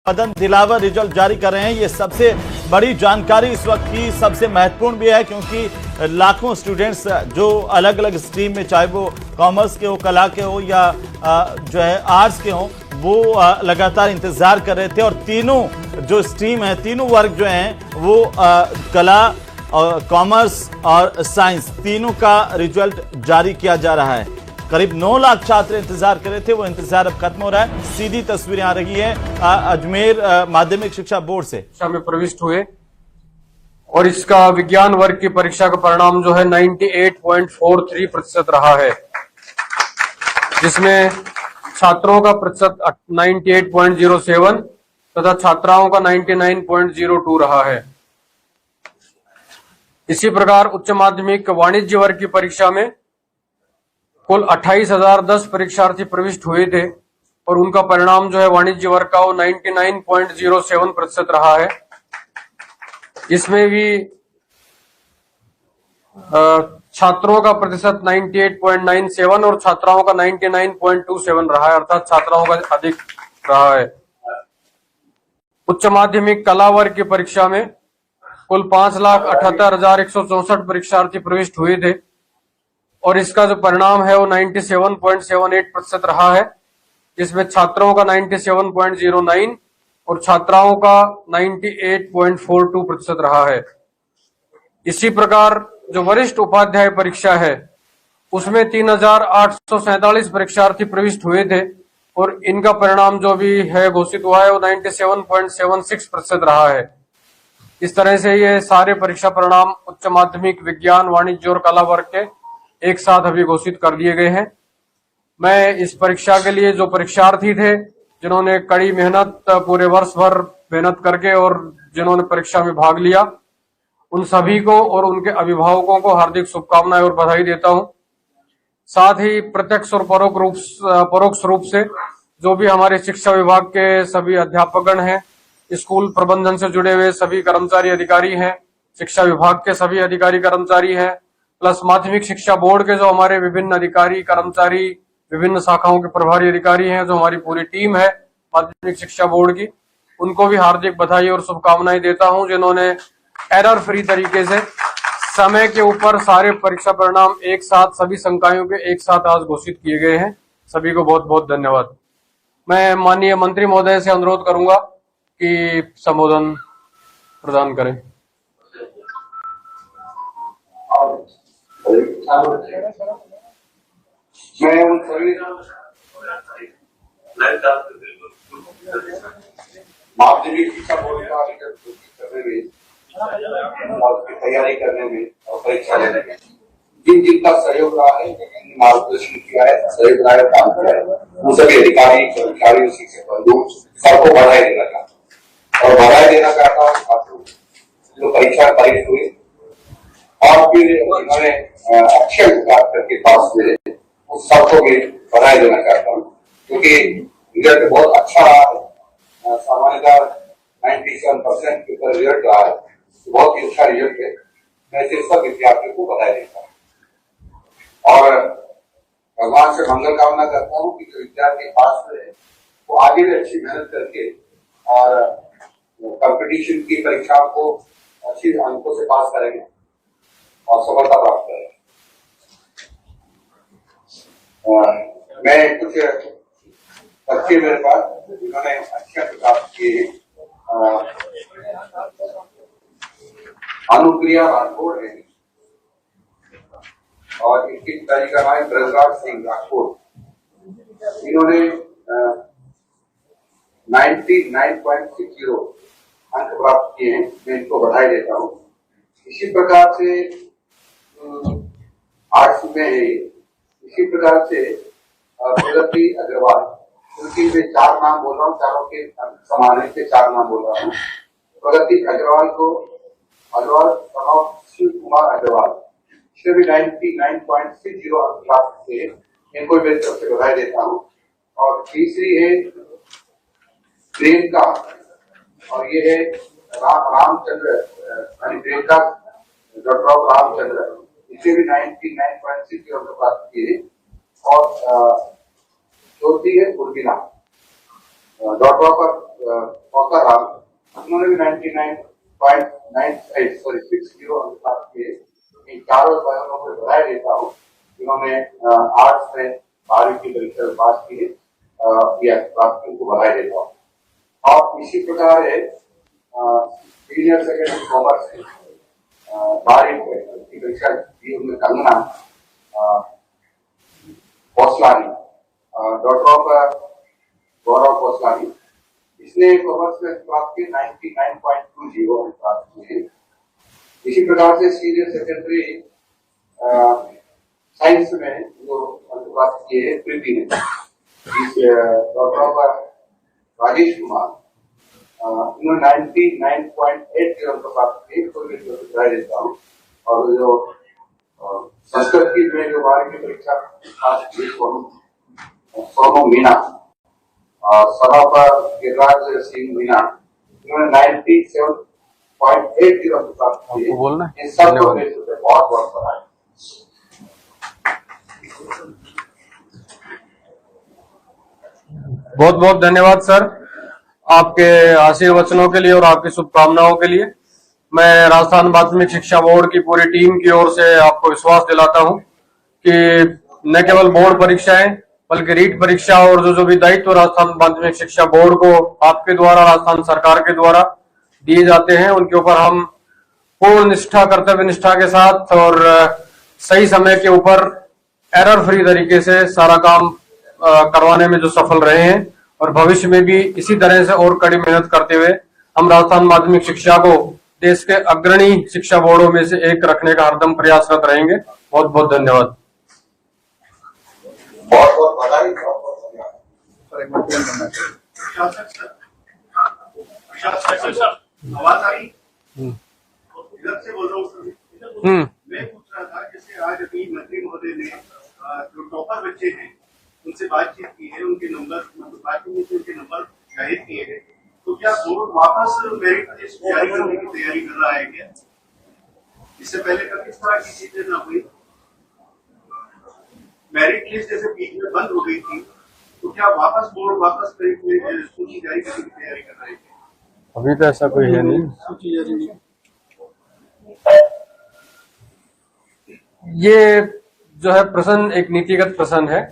Madan Dilawar result जारी कर रहे हैं। ये सबसे बड़ी जानकारी इस वक्त की, सबसे महत्वपूर्ण भी है, क्योंकि लाखों स्टूडेंट्स जो अलग अलग स्ट्रीम में, चाहे वो कॉमर्स के हो, कला के हो या जो है आर्ट्स के हो, वो लगातार इंतजार कर रहे थे। और तीनों जो स्ट्रीम है, तीनों वर्ग जो हैं वो कला और कॉमर्स और साइंस, तीनों का रिजल्ट जारी किया जा रहा है। करीब 9 लाख छात्र इंतजार कर रहे थे, वो इंतजार अब खत्म हो रहा है। सीधी तस्वीरें आ रही है अजमेर माध्यमिक शिक्षा बोर्ड से। में प्रविष्ट हुए और इसका विज्ञान वर्ग की परीक्षा का परिणाम जो है 98.43% रहा है, जिसमें छात्रों का प्रतिशत 98.07 तथा छात्राओं का 99.02 रहा है। इसी प्रकार उच्च माध्यमिक वाणिज्य वर्ग की परीक्षा में कुल 28,010 परीक्षार्थी प्रविष्ट हुए थे और उनका परिणाम जो है वाणिज्य वर्ग का वो 99.07% रहा है। इसमें भी छात्रों का प्रतिशत 98.97 और छात्राओं का 99.27 रहा है, अर्थात छात्राओं का अधिक रहा है। उच्च माध्यमिक कला वर्ग की परीक्षा में कुल 5,78,164 परीक्षार्थी प्रविष्ट हुए थे और इसका जो परिणाम है वो 97.78% रहा है, जिसमें छात्रों का 97.09 और छात्राओं का 98.42% रहा है। इसी प्रकार जो वरिष्ठ उपाध्याय परीक्षा है उसमें 3,847 परीक्षार्थी प्रविष्ट हुए थे और इनका परिणाम जो भी है घोषित हुआ है वो 97.76% रहा है। इस तरह से ये सारे परीक्षा परिणाम उच्च माध्यमिक विज्ञान, वाणिज्य और कला वर्ग के एक साथ अभी घोषित कर दिए गए हैं। मैं इस परीक्षा के लिए जो परीक्षार्थी थे, जिन्होंने कड़ी मेहनत पूरे वर्ष भर मेहनत करके और जिन्होंने परीक्षा में भाग लिया, उन सभी को और उनके अभिभावकों को हार्दिक शुभकामनाएं और बधाई देता हूं। साथ ही प्रत्यक्ष और परोक्ष रूप से जो भी हमारे शिक्षा विभाग के सभी अध्यापकगण हैं, स्कूल प्रबंधन से जुड़े हुए सभी कर्मचारी अधिकारी हैं, शिक्षा विभाग के सभी अधिकारी कर्मचारी हैं, प्लस माध्यमिक शिक्षा बोर्ड के जो हमारे विभिन्न अधिकारी कर्मचारी, विभिन्न शाखाओं के प्रभारी अधिकारी हैं, जो हमारी पूरी टीम है माध्यमिक शिक्षा बोर्ड की, उनको भी हार्दिक बधाई और शुभकामनाएं देता हूं, जिन्होंने एरर फ्री तरीके से समय के ऊपर सारे परीक्षा परिणाम एक साथ, सभी संकायों के एक साथ आज घोषित किए गए हैं। सभी को बहुत बहुत धन्यवाद। मैं माननीय मंत्री महोदय से अनुरोध करूंगा कि संबोधन प्रदान करें। मैं उन सभी माध्यमिक शिक्षा बोर्ड का करने में और उसकी तैयारी करने में और परीक्षा लेने में जिनका सहयोग रहा है, मार्गदर्शन किया है, सहयोग रहा है, काम किया है, उन सभी अधिकारी, कर्मचारी, शिक्षक बंधु सबको बधाई देना चाहता हूँ और बधाई देना चाहता हूँ छात्रों जो परीक्षा पारित हुए और फिर उन्होंने अच्छे प्राप्त करके पास हुए, उस सबको भी बधाई देना चाहता हूँ, क्योंकि रिजल्ट बहुत अच्छा रहा है। सामान्यतः 97% के ऊपर रिजल्ट रहा है, बहुत ही अच्छा रिजल्ट है। मैं सिर्फ सब विद्यार्थियों को बधाई देता हूँ और भगवान से मंगल कामना करता हूँ कि जो विद्यार्थी पास हुए वो आगे भी अच्छी मेहनत करके और कंपटीशन की परीक्षाओं को अच्छी अंकों से पास करेंगे और सफलता प्राप्त करेंगे। मैं कुछ बच्चे मेरे पास जिन्होंने अच्छे प्राप्त किए, अनुप्रिया राठौड़ है और इनकी पिताजी का नाम है ब्रजराज सिंह राठौड़। इन्होंने 99.60 अंक प्राप्त किए हैं, मैं इनको बधाई देता हूँ। इसी प्रकार से आर्ट्स में है, इसी प्रकार से प्रगति अग्रवाल, क्योंकि मैं 4 नाम बोल रहा हूँ, चारों के समान है, 4 नाम बोल रहा हूँ। प्रगति अग्रवाल को शिव कुमार अग्रवाल इससे भी 99.60 अंक प्राप्त किए, इनको मेरी तरफ से बधाई देता हूँ। और तीसरी है प्रियंका और ये है रामचंद्र, प्रियंका डॉक्टर रामचंद्र, इसे भी 99.60 अंक प्राप्त किए। और चौथी है उर्मिला, डॉट पर राम, उन्होंने भी 60 अनुपात के इन चारों बयानों को बधाई देता हूँ। इन्होंने आर्ट्स में 12वीं की परीक्षा पास की है, उनको बधाई देता हूँ। और इसी प्रकार सीनियर सेकेंडरी कॉमर्स 12वीं की परीक्षा दी उनमें कंगना कौसलानी, डॉक्टर ऑफ गौरव कौसलानी, इसने कॉमर्स में प्राप्त किए 99.20 प्राप्त किए। इसी प्रकार से सीनियर सेकेंडरी साइंस में जो प्राप्त किए प्रीति ने, डॉक्टर ऑफ राजेश कुमार, इन्होंने 99.80 प्राप्त किए। कोई भी बधाई देता हूँ। और जो संस्कृत की जो 12वीं की परीक्षा पास की सोनू मीना, सभा पर गिरिराज सिंह मीना, इन्होंने 97.80 प्राप्त किए। इन सब को बहुत बहुत बधाई। बहुत बहुत धन्यवाद सर, आपके आशीर्वचनों के लिए और आपकी शुभकामनाओं के लिए। मैं राजस्थान माध्यमिक शिक्षा बोर्ड की पूरी टीम की ओर से आपको विश्वास दिलाता हूं कि न केवल बोर्ड परीक्षाएं बल्कि रीट परीक्षा और जो भी दायित्व राजस्थान माध्यमिक शिक्षा बोर्ड को आपके द्वारा, राजस्थान सरकार के द्वारा दिए जाते हैं, उनके ऊपर हम पूर्ण निष्ठा, कर्तव्य निष्ठा के साथ और सही समय के ऊपर एरर फ्री तरीके से सारा काम करवाने में जो सफल रहे हैं, और भविष्य में भी इसी तरह से और कड़ी मेहनत करते हुए हम राजस्थान माध्यमिक शिक्षा को देश के अग्रणी शिक्षा बोर्डों में से एक रखने का हरदम प्रयासरत रहेंगे। बहुत बहुत धन्यवाद। बहुत बहुत बधाई। आवाज आ रही? इधर से बोल रहा हूँ। मैं पूछ रहा था, जैसे आज अभी मंत्री महोदय ने जो टॉपर बच्चे हैं उनसे बातचीत की है, उनके नंबर उनके नंबर जाहिर किए हैं, तो क्या बोर्ड वापस मेरिट लिस्ट जारी करने की तैयारी कर रहा है क्या? इससे पहले कभी इस तरह की चीजें ना हुई। मेरिट लिस्ट जैसे बीच में बंद हो गई थी, तो क्या बोर्ड वापस मेरिट सूची जारी करने की तैयारी कर रहे हैं? अभी तो ऐसा कोई है नहीं। सूची जारी नहीं। ये जो है प्रश्न एक नीतिगत प्रश्न है,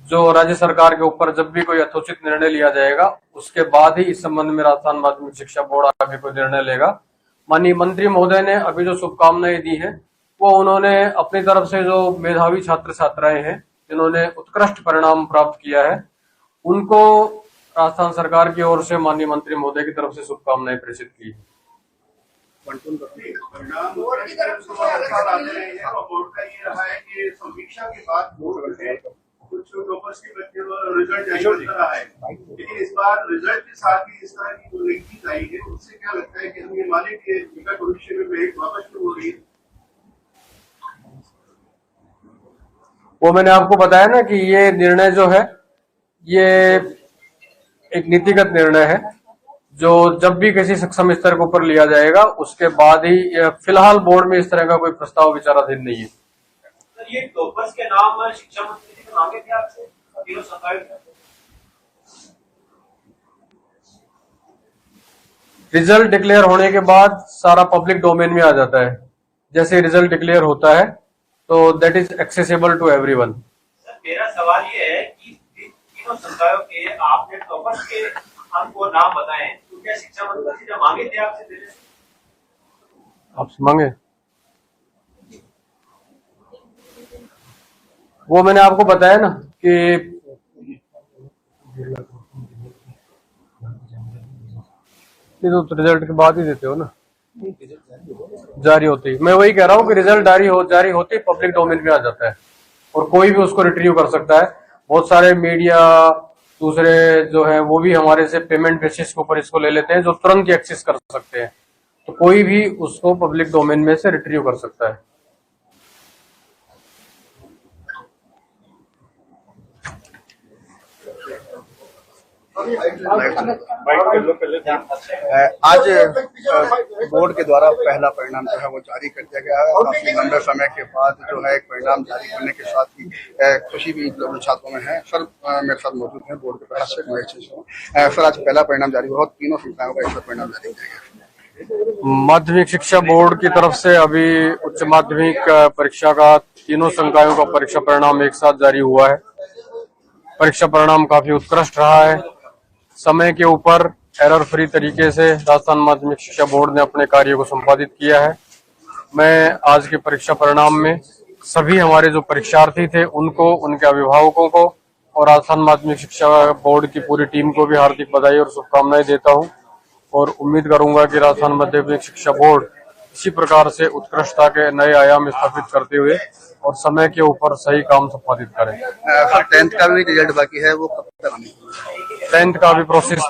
जो राज्य सरकार के ऊपर जब भी कोई यथोचित निर्णय लिया जाएगा उसके बाद ही इस संबंध में राजस्थान माध्यमिक शिक्षा बोर्ड आगे कोई निर्णय लेगा। माननीय मंत्री महोदय ने अभी जो शुभकामनाएं दी हैं वो उन्होंने अपनी तरफ से जो मेधावी छात्र छात्राएं हैं जिन्होंने उत्कृष्ट परिणाम प्राप्त किया है, उनको राजस्थान सरकार की ओर से माननीय मंत्री महोदय की तरफ से शुभकामनाएं प्रेषित की। परिणाम बोर्ड की तरफ से बोर्ड का ये रहा है कि समीक्षा के बाद बोर्ड ने कुछ टॉपर्स के बच्चे रिजल्ट जारी कर रहा है, लेकिन इस बार रिजल्ट के साथ ही इस तरह की जो नई चीज आई है, उससे क्या लगता है कि हम ये माने कि निकट भविष्य में मेरिट वापस शुरू हो रही है? वो मैंने आपको बताया ना कि ये निर्णय जो है ये एक नीतिगत निर्णय है, जो जब भी किसी सक्षम स्तर के ऊपर लिया जाएगा उसके बाद ही, फिलहाल बोर्ड में इस तरह का कोई प्रस्ताव विचाराधीन नहीं है। ये टॉपर्स के नाम शिक्षा मंत्री जी ने मांगे थे आपसे, तीनों संकाय रिजल्ट डिक्लेयर होने के बाद सारा पब्लिक डोमेन में आ जाता है। जैसे रिजल्ट डिक्लेयर होता है तो that is accessible to everyone. मेरा सवाल ये है कि तीनों संकायों के आपने टॉपर्स के अंक और नाम बताए, तो क्या शिक्षा मंत्री जी ने मांगे थे आपसे देने? आपसे मांगे? वो मैंने आपको बताया ना कि तो रिजल्ट के बाद ही देते हो ना, जारी होती है। मैं वही कह रहा हूँ कि रिजल्ट जारी होती पब्लिक डोमेन में आ जाता है और कोई भी उसको रिट्रीव कर सकता है। बहुत सारे मीडिया दूसरे जो है वो भी हमारे से पेमेंट बेसिस के ऊपर इसको ले लेते हैं, जो तुरंत ही एक्सेस कर सकते हैं, तो कोई भी उसको पब्लिक डोमेन में से रिट्रीव कर सकता है। आज बोर्ड के द्वारा पहला परिणाम जो है वो जारी कर दिया गया है। काफी लंबे समय के बाद जो है एक परिणाम जारी करने के साथ ही खुशी भी छात्रों में है। सर मेरे साथ मौजूद हैं बोर्ड के प्रशासक। सर आज पहला परिणाम जारी हुआ, तीनों संस्थाओं का इस परिणाम जारी किया गया। माध्यमिक शिक्षा बोर्ड की तरफ से अभी उच्च माध्यमिक परीक्षा का तीनों संकायों का परीक्षा परिणाम एक साथ जारी हुआ है। परीक्षा परिणाम काफी उत्कृष्ट रहा है। समय के ऊपर एरर फ्री तरीके से राजस्थान माध्यमिक शिक्षा बोर्ड ने अपने कार्य को संपादित किया है। मैं आज के परीक्षा परिणाम में सभी हमारे जो परीक्षार्थी थे उनको, उनके अभिभावकों को और राजस्थान माध्यमिक शिक्षा बोर्ड की पूरी टीम को भी हार्दिक बधाई और शुभकामनाएं देता हूं और उम्मीद करूंगा कि राजस्थान माध्यमिक शिक्षा बोर्ड इसी प्रकार से उत्कृष्टता के नए आयाम स्थापित करते हुए और समय के ऊपर सही काम संपादित करें। सर 10th का भी रिजल्ट बाकी है, वो कब तक आने? 10th का भी प्रोसेस में